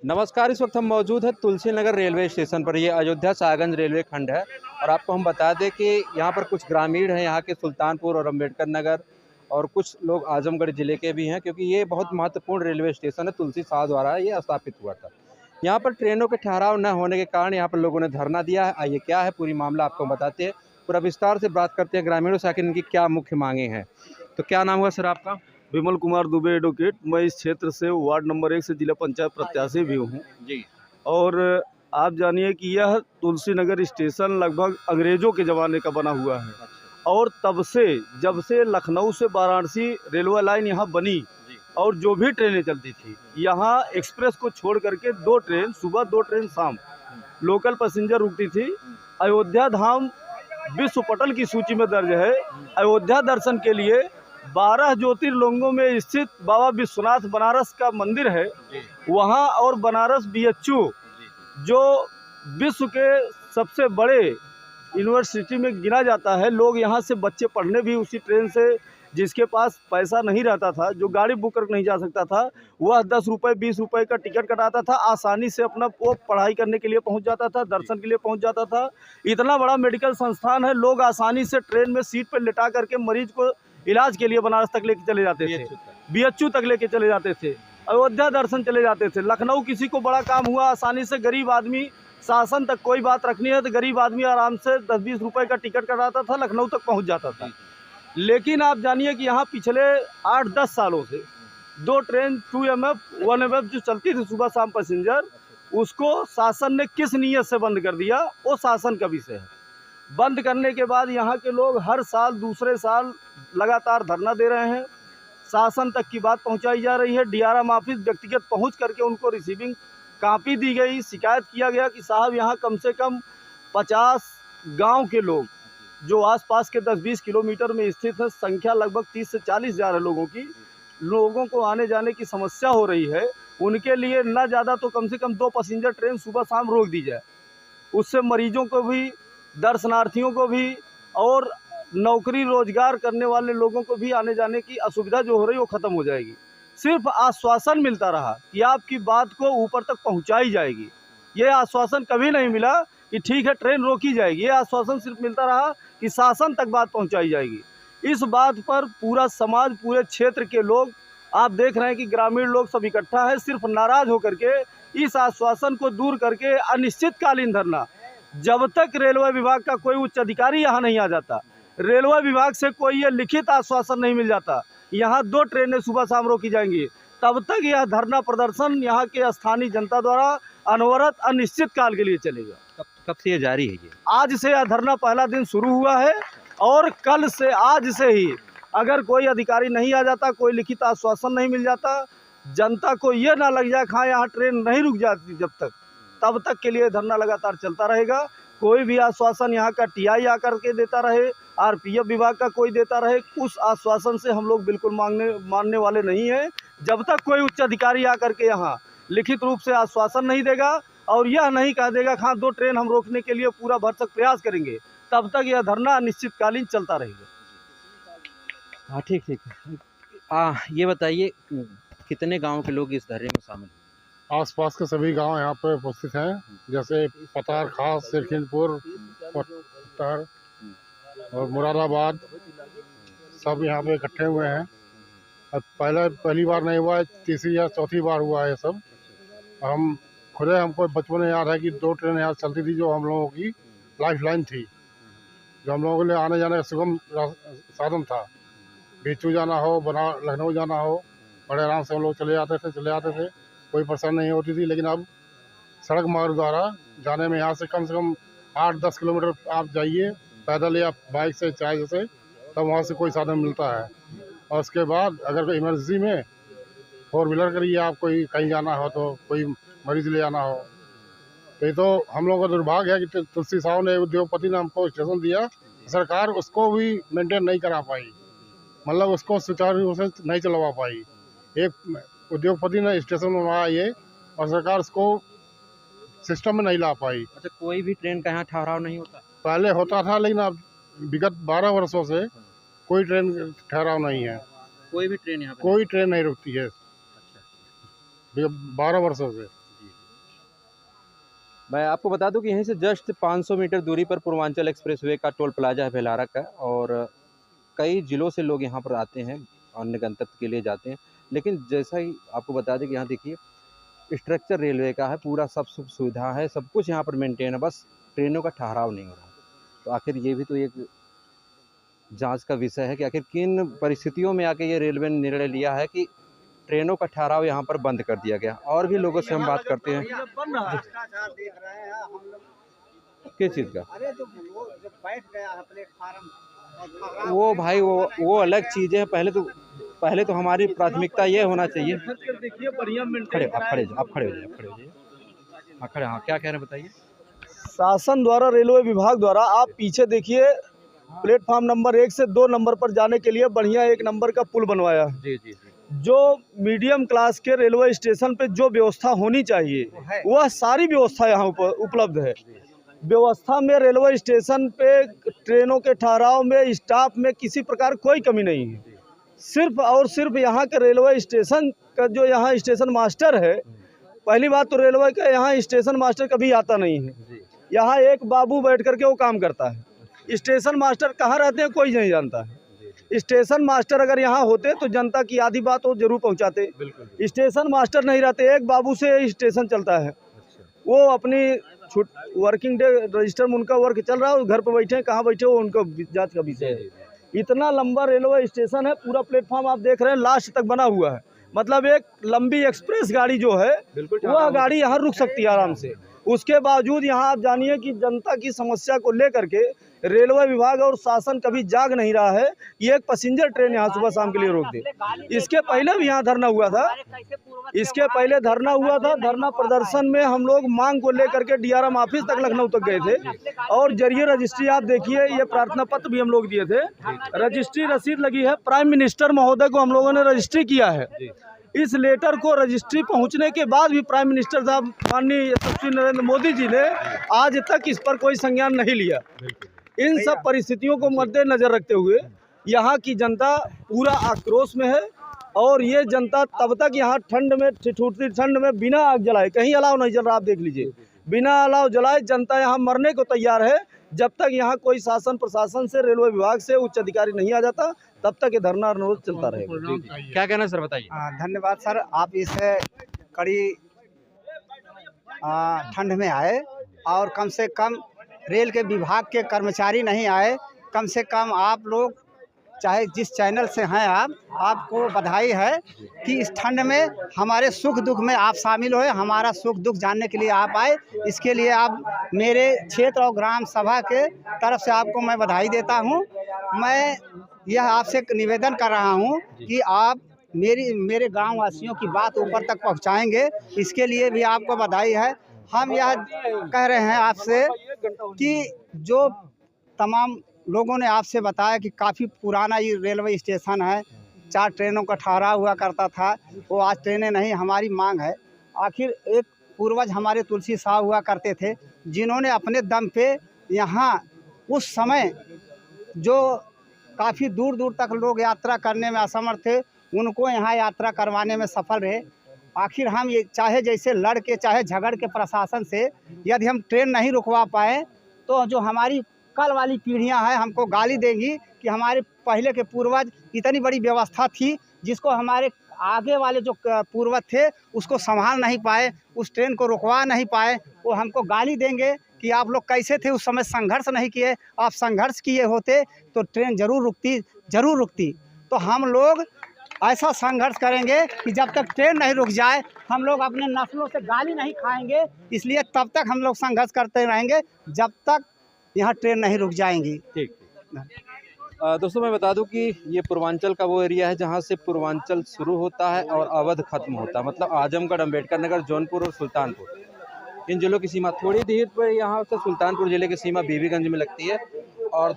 नमस्कार। इस वक्त हम मौजूद है तुलसी नगर रेलवे स्टेशन पर। ये अयोध्या सागंज रेलवे खंड है और आपको हम बता दें कि यहाँ पर कुछ ग्रामीण हैं यहाँ के सुल्तानपुर और अम्बेडकर नगर, और कुछ लोग आजमगढ़ ज़िले के भी हैं, क्योंकि ये बहुत महत्वपूर्ण रेलवे स्टेशन है। तुलसी साह द्वारा ये स्थापित हुआ था। यहाँ पर ट्रेनों के ठहराव न होने के कारण यहाँ पर लोगों ने धरना दिया है। आइए क्या है पूरी मामला आपको बताते हैं, पूरा विस्तार से बात करते हैं ग्रामीणों से, आखिर इनकी क्या मुख्य मांगे हैं। तो क्या नाम हुआ सर आपका? विमल कुमार दुबे एडवोकेट। मैं इस क्षेत्र से वार्ड नंबर 1 से जिला पंचायत प्रत्याशी भी हूँ जी। और आप जानिए कि यह तुलसी नगर स्टेशन लगभग अंग्रेज़ों के ज़माने का बना हुआ है। और तब से जब से लखनऊ से वाराणसी रेलवे लाइन यहाँ बनी और जो भी ट्रेनें चलती थी, यहाँ एक्सप्रेस को छोड़ करके 2 ट्रेन सुबह 2 ट्रेन शाम लोकल पैसेंजर रुकती थी। अयोध्या धाम विश्व पटल की सूची में दर्ज है। अयोध्या दर्शन के लिए 12 ज्योतिर्लिंगों में स्थित बाबा विश्वनाथ बनारस का मंदिर है वहाँ, और बनारस BHU जो विश्व के सबसे बड़े यूनिवर्सिटी में गिना जाता है। लोग यहाँ से बच्चे पढ़ने भी उसी ट्रेन से, जिसके पास पैसा नहीं रहता था, जो गाड़ी बुक कर नहीं जा सकता था, वह 10 रुपये 20 रुपये का टिकट कटाता था, आसानी से अपना वो पढ़ाई करने के लिए पहुँच जाता था, दर्शन के लिए पहुँच जाता था। इतना बड़ा मेडिकल संस्थान है, लोग आसानी से ट्रेन में सीट पर लिटा करके मरीज को इलाज के लिए बनारस तक लेके चले जाते थे, BHU तक लेके चले जाते थे, अयोध्या दर्शन चले जाते थे। लखनऊ किसी को बड़ा काम हुआ, आसानी से गरीब आदमी शासन तक कोई बात रखनी है तो गरीब आदमी आराम से 10-20 रुपए का टिकट कटाता था, लखनऊ तक पहुंच जाता था। लेकिन आप जानिए कि यहाँ पिछले 8-10 सालों से 2 ट्रेन 2MF 1MF जो चलती थी सुबह शाम पैसेंजर, उसको शासन ने किस नीयत से बंद कर दिया, वो शासन का विषय है। बंद करने के बाद यहाँ के लोग हर साल दूसरे साल लगातार धरना दे रहे हैं। शासन तक की बात पहुँचाई जा रही है। DRM ऑफिस व्यक्तिगत पहुँच करके उनको रिसीविंग कापी दी गई। शिकायत किया गया कि साहब यहाँ कम से कम 50 गांव के लोग जो आसपास के 10-20 किलोमीटर में स्थित है, संख्या लगभग 30 से 40 हज़ार है लोगों को आने जाने की समस्या हो रही है। उनके लिए न ज़्यादा तो कम से कम 2 पैसेंजर ट्रेन सुबह शाम रोक दी जाए। उससे मरीजों को भी, दर्शनार्थियों को भी और नौकरी रोजगार करने वाले लोगों को भी आने जाने की असुविधा जो हो रही है वो ख़त्म हो जाएगी। सिर्फ आश्वासन मिलता रहा कि आपकी बात को ऊपर तक पहुंचाई जाएगी। ये आश्वासन कभी नहीं मिला कि ठीक है ट्रेन रोकी जाएगी। ये आश्वासन सिर्फ मिलता रहा कि शासन तक बात पहुंचाई जाएगी। इस बात पर पूरा समाज, पूरे क्षेत्र के लोग, आप देख रहे हैं कि ग्रामीण लोग सब इकट्ठा है, सिर्फ नाराज़ होकर के इस आश्वासन को दूर करके अनिश्चितकालीन धरना, जब तक रेलवे विभाग का कोई उच्च अधिकारी यहाँ नहीं आ जाता, रेलवे विभाग से कोई ये लिखित आश्वासन नहीं मिल जाता यहाँ 2 ट्रेनें सुबह शाम रोकी जाएंगी, तब तक यह धरना प्रदर्शन यहाँ के स्थानीय जनता द्वारा अनवरत अनिश्चित काल के लिए चलेगा। कब से ये जारी है? ये आज से यह धरना पहला दिन शुरू हुआ है और कल से, आज से ही अगर कोई अधिकारी नहीं आ जाता, कोई लिखित आश्वासन नहीं मिल जाता, जनता को ये ना लग जाए हाँ यहाँ ट्रेन नहीं रुक जाती जब तक, तब तक के लिए धरना लगातार चलता रहेगा। कोई भी आश्वासन यहाँ का TI आकर के देता रहे, RPF विभाग का कोई देता रहे, उस आश्वासन से हम लोग बिल्कुल मानने वाले नहीं हैं। जब तक कोई उच्च अधिकारी आकर के यहाँ लिखित रूप से आश्वासन नहीं देगा और यह नहीं कह देगा हाँ 2 ट्रेन हम रोकने के लिए पूरा भरसक प्रयास करेंगे, तब तक यह धरना अनिश्चितकालीन चलता रहेगा। हाँ, ठीक है। ये बताइए कितने गाँव के लोग इस धरने में शामिल हैं? आसपास के सभी गांव यहाँ पर उपस्थित हैं, जैसे पतार खास, सिरखिनपुर, पत्थर और मुरादाबाद, सब यहाँ पे इकट्ठे हुए हैं। अब पहली बार नहीं हुआ है, तीसरी या चौथी बार हुआ है ये सब। हम खुदे, हमको बचपन में याद है कि 2 ट्रेन यहाँ चलती थी जो हम लोगों की लाइफ लाइन थी, जो हम लोगों के लिए आने जाने का सुगम साधन था। BHU जाना हो, लखनऊ जाना हो, बड़े आराम से हम लोग चले आते थे, कोई परेशानी नहीं होती थी। लेकिन अब सड़क मार्ग द्वारा जाने में यहाँ से कम 8-10 किलोमीटर आप जाइए पैदल या बाइक से, चाहे जैसे, तब वहाँ से कोई साधन मिलता है। और उसके बाद अगर कोई इमरजेंसी में 4 व्हीलर करिए, आप कोई कहीं जाना हो तो, कोई मरीज ले जाना हो, तो ये तो हम लोगों का दुर्भाग्य है कि तुलसी साहब ने, उद्योगपति ने हमको स्टेशन दिया, सरकार उसको भी मेंटेन नहीं करा पाई, मतलब उसको सुचारू रूप से नहीं चलवा पाई। एक उद्योगपति ने स्टेशन बनवाया ये, और सरकार उसको सिस्टम में नहीं ला पाई। अच्छा, कोई भी ट्रेन का यहाँ ठहराव नहीं होता? पहले होता था, लेकिन अब विगत 12 वर्षों से कोई ट्रेन ठहराव नहीं है। कोई भी ट्रेन यहाँ पे? कोई ट्रेन नहीं रुकती है अच्छा। 12 वर्षों से। जी। मैं आपको बता दूं कि यहीं से जस्ट 500 मीटर दूरी पर पूर्वांचल एक्सप्रेसवे का टोल प्लाजा है बेलारा का, और कई ज़िलों से लोग यहाँ पर आते हैं, अन्य गंतव्य के लिए जाते हैं। लेकिन जैसा ही आपको बता दें कि यहाँ देखिए स्ट्रक्चर रेलवे का है, पूरा सब सुख सुविधा है, सब कुछ यहाँ पर मेंटेन है, बस ट्रेनों का ठहराव नहीं हो रहा। तो आखिर ये भी तो एक जांच का विषय है कि आखिर किन परिस्थितियों में आके ये रेलवे ने निर्णय लिया है कि ट्रेनों का ठहराव यहाँ पर बंद कर दिया गया। और भी लोगों से हम बात करते हैं। किस चीज़ का? अरे जो बैठ गया है प्लेटफार्म, वो भाई वो अलग चीज़ें हैं। पहले तो हमारी प्राथमिकता ये होना चाहिए। देखिए बढ़िया खड़े आप खड़े हो जाइए। हाँ खड़े, हाँ क्या कह रहे हैं बताइए। शासन द्वारा, रेलवे विभाग द्वारा, आप पीछे देखिए, प्लेटफार्म नंबर 1 से 2 नंबर पर जाने के लिए बढ़िया 1 नंबर का पुल बनवाया है। जी जी जी। जो मीडियम क्लास के रेलवे स्टेशन पे जो व्यवस्था होनी चाहिए वह सारी व्यवस्था यहाँ उपलब्ध है। व्यवस्था में रेलवे स्टेशन पे ट्रेनों के ठहराव में, स्टाफ में किसी प्रकार कोई कमी नहीं है। सिर्फ और सिर्फ यहाँ के रेलवे स्टेशन का जो यहाँ स्टेशन मास्टर है, पहली बात तो रेलवे का यहाँ स्टेशन मास्टर कभी आता नहीं है। यहाँ एक बाबू बैठ करके वो काम करता है। स्टेशन मास्टर कहाँ रहते हैं कोई नहीं जानता है। स्टेशन मास्टर अगर यहाँ होते तो जनता की आधी बात वो जरूर पहुँचाते। स्टेशन मास्टर नहीं रहते, एक बाबू से स्टेशन चलता है। वो अपनी वर्किंग डे रजिस्टर में उनका वर्क चल रहा है, घर पर बैठे हैं, कहाँ बैठे वो उनका जांच का विषय है। इतना लंबा रेलवे स्टेशन है, पूरा प्लेटफॉर्म आप देख रहे हैं लास्ट तक बना हुआ है। मतलब एक लंबी एक्सप्रेस गाड़ी जो है वह गाड़ी यहाँ रुक सकती है आराम से। उसके बावजूद यहाँ आप जानिए कि जनता की समस्या को लेकर के रेलवे विभाग और शासन कभी जाग नहीं रहा है कि एक पैसेंजर ट्रेन यहाँ सुबह शाम के लिए रोक दे। इसके पहले भी यहाँ धरना हुआ था, धरना प्रदर्शन में हम लोग मांग को लेकर के DRM ऑफिस तक लखनऊ तक गए थे, और जरिए रजिस्ट्री आप देखिए, ये प्रार्थना पत्र भी हम लोग दिए थे। रजिस्ट्री रसीद लगी है, प्राइम मिनिस्टर महोदय को हम लोगों ने रजिस्ट्री किया है। इस लेटर को रजिस्ट्री पहुंचने के बाद भी प्राइम मिनिस्टर साहब माननीय यशस्वी नरेंद्र मोदी जी ने आज तक इस पर कोई संज्ञान नहीं लिया। इन सब परिस्थितियों को मद्देनजर रखते हुए यहाँ की जनता पूरा आक्रोश में है, और ये जनता तब तक यहाँ ठंड में, ठिठुरती ठंड में बिना आग जलाए, कहीं अलाव नहीं जल रहा, आप देख लीजिए, बिना अलाव जलाए जनता यहाँ मरने को तैयार है। जब तक यहाँ कोई शासन प्रशासन से, रेलवे विभाग से उच्च अधिकारी नहीं आ जाता, तब तक ये धरना अनुरोध चलता रहेगा। क्या कहना है सर, बताइए। धन्यवाद सर, आप इस कड़ी ठंड में आए और कम से कम रेल के विभाग के कर्मचारी नहीं आए। कम से कम आप लोग, चाहे जिस चैनल से हैं आपको बधाई है कि इस ठंड में हमारे सुख दुख में आप शामिल हुए, हमारा सुख दुख जानने के लिए आप आए। इसके लिए आप मेरे क्षेत्र और ग्राम सभा के तरफ से आपको मैं बधाई देता हूं। मैं यह आपसे निवेदन कर रहा हूं कि आप मेरे गांव वासियों की बात ऊपर तक पहुंचाएंगे, इसके लिए भी आपको बधाई है। हम यह कह रहे हैं आपसे कि जो तमाम लोगों ने आपसे बताया कि काफ़ी पुराना ये रेलवे स्टेशन है, 4 ट्रेनों का ठहराव हुआ करता था, वो आज ट्रेनें नहीं। हमारी मांग है, आखिर एक पूर्वज हमारे तुलसी साहब हुआ करते थे, जिन्होंने अपने दम पे यहाँ उस समय जो काफ़ी दूर दूर तक लोग यात्रा करने में असमर्थ थे, उनको यहाँ यात्रा करवाने में सफल रहे। आखिर हम ये चाहे जैसे लड़ के, चाहे झगड़ के प्रशासन से यदि हम ट्रेन नहीं रुकवा पाए, तो जो हमारी कल वाली पीढ़ियां हैं हमको गाली देंगी कि हमारे पहले के पूर्वज इतनी बड़ी व्यवस्था थी जिसको हमारे आगे वाले जो पूर्वज थे उसको संभाल नहीं पाए, उस ट्रेन को रुकवा नहीं पाए। वो हमको गाली देंगे कि आप लोग कैसे थे, उस समय संघर्ष नहीं किए, आप संघर्ष किए होते तो ट्रेन ज़रूर रुकती। तो हम लोग ऐसा संघर्ष करेंगे कि जब तक ट्रेन नहीं रुक जाए हम लोग अपने नस्लों से गाली नहीं खाएंगे। इसलिए तब तक हम लोग संघर्ष करते रहेंगे जब तक यहाँ ट्रेन नहीं रुक जाएंगी। ठीक। दोस्तों मैं बता दूं कि ये पूर्वांचल का वो एरिया है जहाँ से पूर्वांचल शुरू होता है और अवध खत्म होता है। मतलब आजमगढ़, अम्बेडकर नगर, जौनपुर और सुल्तानपुर, इन जिलों की सीमा थोड़ी देर पर यहाँ से सुल्तानपुर जिले की सीमा बीबीगंज में लगती है, और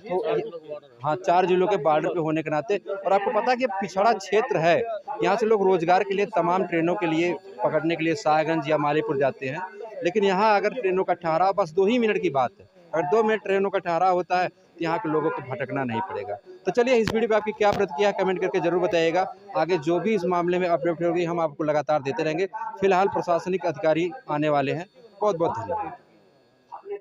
हाँ 4 जिलों के बॉर्डर पे होने के नाते। और आपको पता है कि पिछड़ा क्षेत्र है, यहाँ से लोग रोजगार के लिए तमाम ट्रेनों के लिए पकड़ने के लिए साहेबगंज या मालीपुर जाते हैं। लेकिन यहाँ अगर ट्रेनों का ठहराव बस 2 ही मिनट की बात है, अगर 2 मिनट ट्रेनों का ठहराव होता है तो यहाँ के लोगों को भटकना नहीं पड़ेगा। तो चलिए, इस वीडियो पे आपकी क्या प्रतिक्रिया है कमेंट करके जरूर बताइएगा। आगे जो भी इस मामले में अपडेट होगी हम आपको लगातार देते रहेंगे। फिलहाल प्रशासनिक अधिकारी आने वाले हैं। बहुत बहुत धन्यवाद।